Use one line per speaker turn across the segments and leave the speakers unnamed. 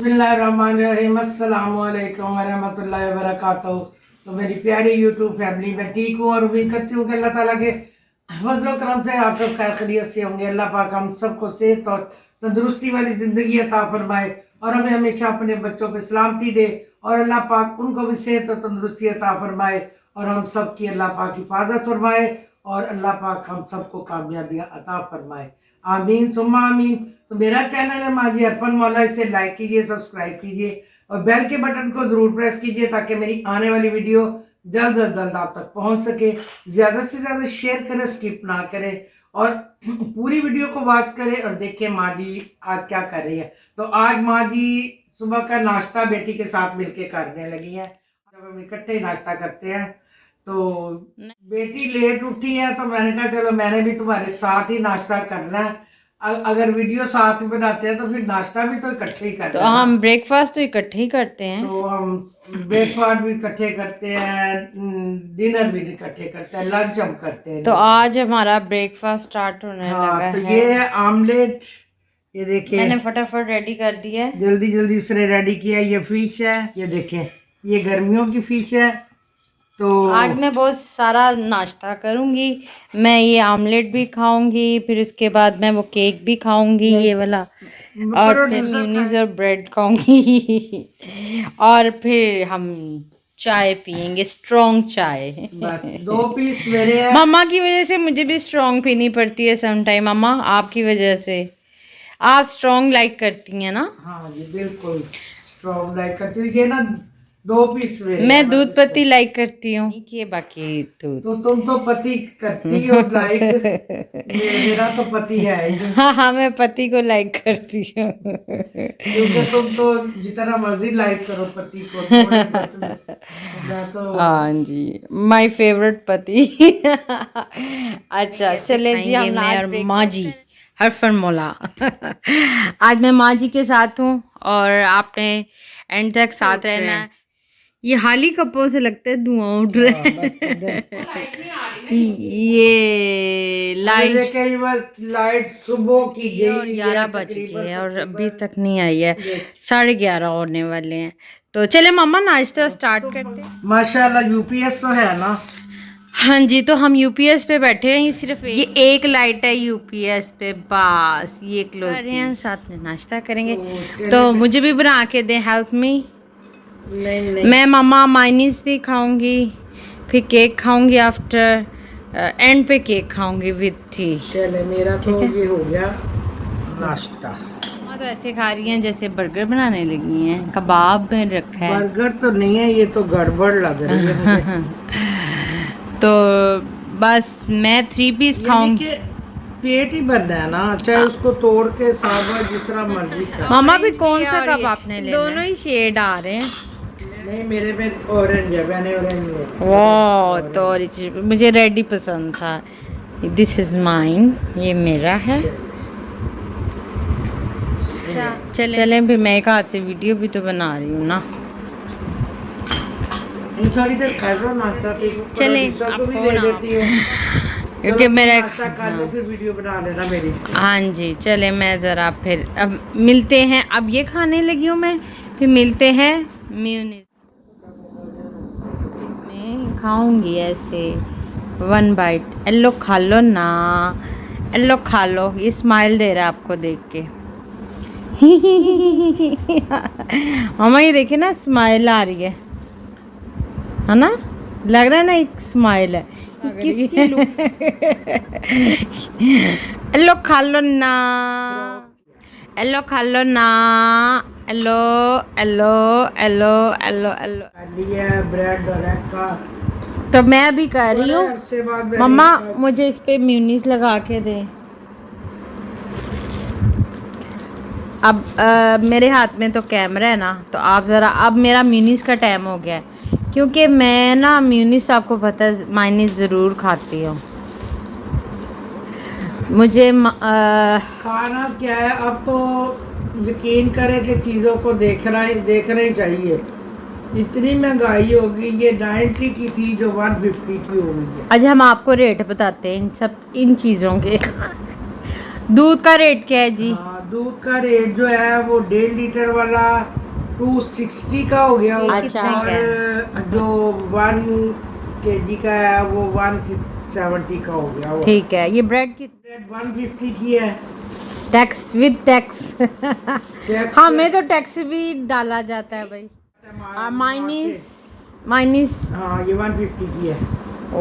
बिस्मिल्लाहिर्रहमानिर्रहीम, अस्सलाम वालेकुम वरहमतुल्लाहि वबरकातुहू। तो मेरी प्यारी यूट्यूब फैमिली, मैं ठीक हूँ और उम्मीद करती हूँ कि अल्लाह ताला के फजल करम से आप सब खैर खैरियत से होंगे। अल्लाह पाक हम सबको सेहत और तंदुरुस्ती वाली ज़िंदगी अता फरमाए और हमें हमेशा अपने बच्चों पे सलामती दे और अल्लाह पाक उनको भी सेहत और तंदुरुस्ती अता फरमाए और हम सब की अल्लाह पाक हिफाजत फरमाए और अल्लाह पाक हम सबको कामयाबियाँ अता फरमाए। आमीन सुम्मा आमीन। तो मेरा चैनल है माजी अरफन मौला, इसे लाइक कीजिए, सब्सक्राइब कीजिए और बेल के बटन को ज़रूर प्रेस कीजिए ताकि मेरी आने वाली वीडियो जल्द अज जल्द आप तक पहुंच सके। ज़्यादा से ज़्यादा शेयर करें, स्किप ना करें और पूरी वीडियो को वॉच करें और देखें माँ जी आज क्या कर रही है। तो आज माँ जी सुबह का नाश्ता बेटी के साथ मिलके करने लगी है। जब हम इकट्ठे ही नाश्ता करते हैं तो बेटी लेट उठी है तो मैंने कहा चलो मैंने भी तुम्हारे साथ ही नाश्ता करना है। अगर वीडियो साथ में बनाते हैं तो फिर नाश्ता भी तो इकट्ठे ही करते हैं।
तो हम ब्रेकफास्ट तो इकट्ठे ही करते हैं।
तो हम ब्रेकफास्ट भी इकट्ठे करते हैं, डिनर भी इकट्ठे करते हैं, लंच हम करते हैं।
तो आज हमारा ब्रेकफास्ट स्टार्ट होने लगा
तो
है।
ये है आमलेट, ये देखिए
मैंने फटाफट रेडी कर दिया है।
जल्दी जल्दी उसने रेडी किया। ये फिश है, ये देखें ये गर्मियों की फिश है। तो
आज मैं बहुत सारा नाश्ता करूंगी। मैं ये आमलेट भी खाऊंगी, फिर उसके बाद मैं वो केक भी खाऊंगी ये वाला, और फिर म्यूनीस और ब्रेड खाऊंगी और फिर हम चाय पियेंगे, स्ट्रॉन्ग चाय।
बस 2 पीस मेरे हैं।
मम्मा की वजह से मुझे भी स्ट्रॉन्ग पीनी पड़ती है सम टाइम। मम्मा आपकी वजह से, आप स्ट्रॉन्ग लाइक करती हैं ना?
हाँ जी बिल्कुल स्ट्रॉन्ग लाइक करती हूँ। ये ना 2 पीस मेरे
मैं दूध पत्ती लाइक करती हूँ कि बाकी दूध।
तो तुम तो पति करती हो लाइक, मेरा तो पति है ही।
हाँ हाँ, मैं पति को लाइक करती हूँ
क्योंकि तुम तो जितना मर्जी लाइक करो पति को, थोड़े बहुत मैं तो
हाँ जी, माय फेवरेट पति। अच्छा चले जी, हम और माँ जी हरफन मौला। आज मैं माँ जी के साथ हूँ और आपने एंड तक साथ रहना है। ये हाली कपड़ों से लगता है धुआं उठ रहा है। ये लाइट
बस लाइट सुबह की गई,
11 बज गए हैं और अभी तक नहीं आई है। 11:30 होने वाले हैं। तो चले मम्मा नाश्ता स्टार्ट करते हैं।
माशाल्लाह यूपीएस तो है ना।
हाँ जी, तो हम यूपीएस पे बैठे हैं। सिर्फ ये एक लाइट है यूपीएस पे, बस ये क्लोज कर रहे हैं, साथ में नाश्ता करेंगे। तो मुझे भी बना के दें, हेल्प मी।
नहीं
मैं मम्मा माइनीस भी खाऊंगी, फिर केक खाऊंगी, आफ्टर एंड पे केक खाऊंगी विद टी।
चले मेरा तो ये हो गया नाश्ता।
मम्मा तो ऐसे खा रही हैं जैसे बर्गर बनाने लगी हैं, कबाब में रखा है।
बर्गर तो नहीं है, ये तो गड़बड़ लग रही है मुझे।
तो बस मैं 3 पीस खाऊंगी।
पेट ही भरना है ना, चाहे उसको तोड़ के साबुत जिस तरह मर्जी कर।
मामा भी कौन सा कप आपने लेना? दोनों ही शेड आ रहे हैं।
नहीं मेरे में ऑरेंज है, मैंने ऑरेंज लिया।
वाह, तो ऑरेंज मुझे रेड ही पसंद था। दिस इज माइन, ये मेरा है। चलें भी, मैं एक हाथ से वीडियो भी तो बना रही हूँ ना।
थोड़ी देर कर लो नाश्ता,
चले
आपको भी दे देती हूँ
क्योंकि मेरा
कर लो, फिर वीडियो बना लेना मेरी।
हाँ जी, चले मैं ज़रा फिर अब मिलते हैं। अब ये खाने लगी हूँ मैं, फिर मिलते हैं म्यूनिस में। खाऊंगी ऐसे 1 बाइट। एल्लो खा लो ना, एल्लो खा लो। ये स्माइल दे रहा है आपको देख के। मामा ये देखिए ना, स्माइल आ रही है ना, लग रहा है ना एक स्माइल है। किसकी एल्लो खा लो ना, एल्लो खा लो ना, yellow yellow yellow yellow yellow.
Bread और एग का
तो मैं भी कर रही हूँ। मम्मा मुझे इस पे म्यूनीस लगा के दे। अब मेरे हाथ में तो कैमरा है ना, तो आप ज़रा, अब मेरा म्यूनीस का टाइम हो गया है क्योंकि मैं ना म्यूनीस, आपको पता है, माइनीस ज़रूर खाती हूँ। मुझे
खाना क्या है, अब तो यकीन करें कि चीज़ों को देखना ही चाहिए। इतनी महंगाई होगी, ये 90 की थी जो 150 की हो गई है।
आज हम आपको रेट बताते हैं इन चीज़ों के। दूध का रेट क्या है जी?
हाँ दूध का रेट जो है वो 1.5 लीटर वाला 260 का हो गया
अच्छा,
और जो 1 kg का है वो 170 का हो गया वो।
ठीक है। ये ब्रेड की
ब्रेड 150 की है।
टैक्स विद टैक्स
टैक्स
हमें तो टैक्स भी डाला जाता है भाई। माइनिस
हाँ ये 150 की है।
ओ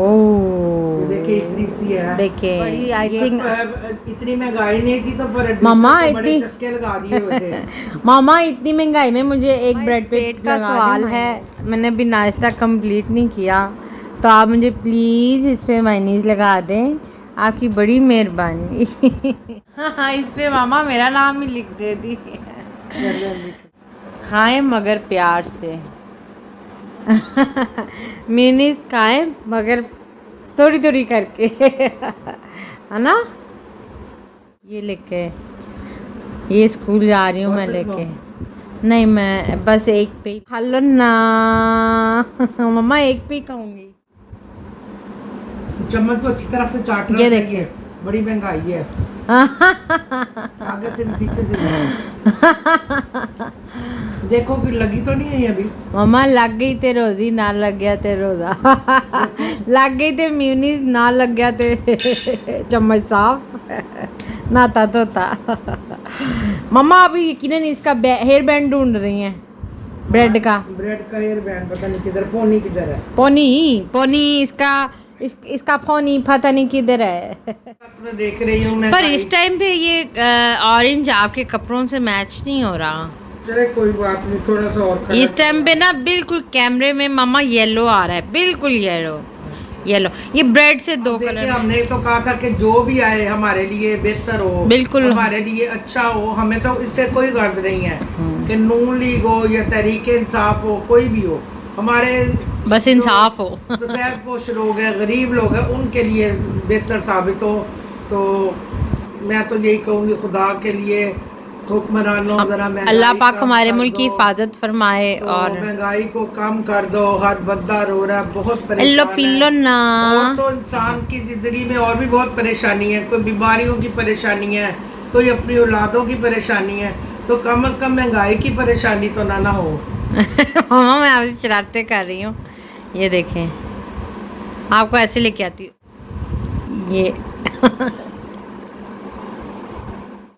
ये देखिए इतनी सी है।
देखिए बड़ी आई थिंक
इतनी महंगाई नहीं थी तो पर
मामा
बड़े
इतनी
चस्के लगा दिए हुए थे।
मामा इतनी महंगाई में मुझे एक ब्रेड पेट का सवाल है। मैंने अभी नाश्ता कंप्लीट नहीं किया तो आप मुझे प्लीज़ इस पे माइनीज लगा दें, आपकी बड़ी मेहरबानी। हाँ इस पे मामा मेरा नाम ही लिख दे दी। खाएं मगर प्यार से। मीनीस खाएं मगर थोड़ी थोड़ी करके, है ना। ये लेके ये स्कूल जा रही हूँ मैं लेके। नहीं मैं बस एक पे ही खा लो ना। मम्मा एक पे ही खाऊंगी।
चम्मच को अच्छी तरह से चाटना
ये
चाहिए।
देखिए।
बड़ी महंगाई है। आगे से पीछे से देखो कि लगी तो नहीं है अभी।
मम्मा लग गई ते रोजी ना लग गया ते रोजा। लग गई ते म्यूनीस ना लग गया ते चम्मच साफ नाता धोता। मम्मा अभी यकीनन इसका हेयर बैंड ढूंढ रही हैं ब्रेड का
हेयर बैंड पता नहीं किधर, पोनी किधर है।
पोनी इसका फोनी पता नहीं किधर है।
मैं देख रही हूँ मैं
पर इस टाइम पे ये ऑरेंज आपके कपड़ों से मैच नहीं हो रहा।
चले कोई बात नहीं, थोड़ा सा और
इस टाइम पे ना बिल्कुल कैमरे में मामा येलो आ रहा है, बिल्कुल येलो। ये ब्रेड से दो कलर।
हमने तो कहा था कि जो भी आए हमारे लिए बेहतर हो,
बिल्कुल
हमारे लिए अच्छा हो। हमें तो इससे कोई गर्ज नहीं है कि नून लीग हो या तहरीक इंसाफ हो, कोई भी हो, हमारे
बस इंसाफ हो।
सफेद पोश लोग हैं, गरीब लोग हैं, उनके लिए बेहतर साबित हो। तो मैं तो यही कहूँगी खुदा के लिए हुक्मरानों जरा
अल्लाह पाक हमारे मुल्क की हिफाजत फरमाए
तो
और
महंगाई को कम कर दो। हर बंदा रो रहा है, बहुत परेशान
पिल्लो
है।
ना।
और तो इंसान की जिंदगी में और भी बहुत परेशानी है, कोई बीमारियों की परेशानी है, कोई अपनी औलादों की परेशानी है, तो कम से कम महंगाई की परेशानी तो ना हो।
मामा मैं आपसे शरारतें कर रही हूँ। ये देखें आपको ऐसे लेके आती हूँ। ये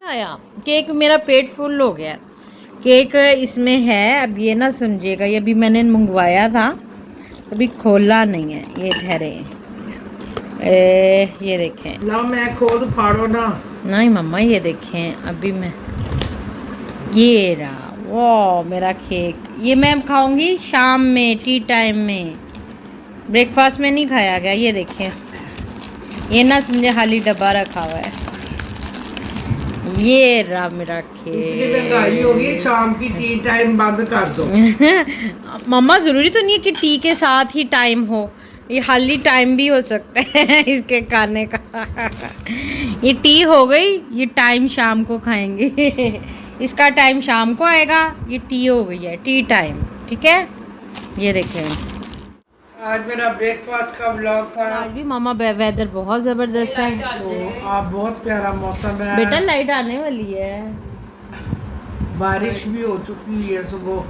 आया केक, मेरा पेट फुल हो गया। केक इसमें है, अब ये ना समझिएगा, ये अभी मैंने मंगवाया था, अभी खोला नहीं है। ये ठहरे ये देखें।
ला मैं खोल फाड़ो ना।
नहीं मम्मा ये देखें अभी मैं ये रहा। वो मेरा केक ये मैं खाऊंगी शाम में, टी टाइम में, ब्रेकफास्ट में नहीं खाया गया। ये देखें, ये ना समझे खाली डब्बा रखा हुआ है। ये रहा मेरा केक।
महंगाई होगी, शाम की टी टाइम बंद कर दो।
मम्मा जरूरी तो नहीं है कि टी के साथ ही टाइम हो, ये खाली टाइम भी हो सकता है इसके खाने का। ये टी हो गई, ये टाइम शाम को खाएंगे। इसका टाइम शाम को आएगा, ये टी हो गई है, टी टाइम। ठीक है, ये देखें
आज मेरा ब्रेकफास्ट का व्लॉग था।
आज भी मामा वेदर बहुत ज़बरदस्त है।
तो आप बहुत प्यारा मौसम है
बेटा, लाइट आने वाली है,
बारिश भी हो चुकी है सुबह,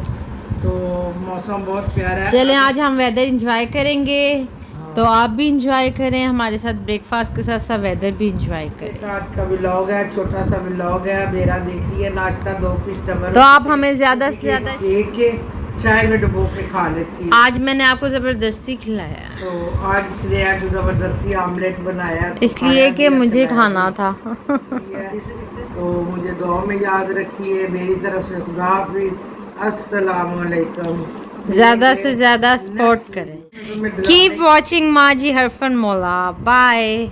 तो मौसम बहुत प्यारा है।
चलें आज हम वेदर एंजॉय करेंगे। तो आप भी इंजॉय करें हमारे साथ, ब्रेकफास्ट के साथ साथ वेदर भी इंजॉय करें।
आज का व्लॉग है, छोटा सा व्लॉग है मेरा। देखिए नाश्ता 2 पीस टमाटर,
तो आप हमें ज़्यादा से ज़्यादा
सेक के चाय में डुबो के खा लेती है।
आज मैंने आपको ज़बरदस्ती खिलाया,
तो आज इसलिए आज ज़बरदस्ती ऑमलेट बनाया, तो
इसलिए कि मुझे खाना था।
तो मुझे दुआ में याद रखिए। मेरी तरफ से खुदा हाफिज़, अस्सलाम वालेकुम।
ज़्यादा से ज़्यादा सपोर्ट करें। कीप वॉचिंग माजी हरफन मौला। बाय।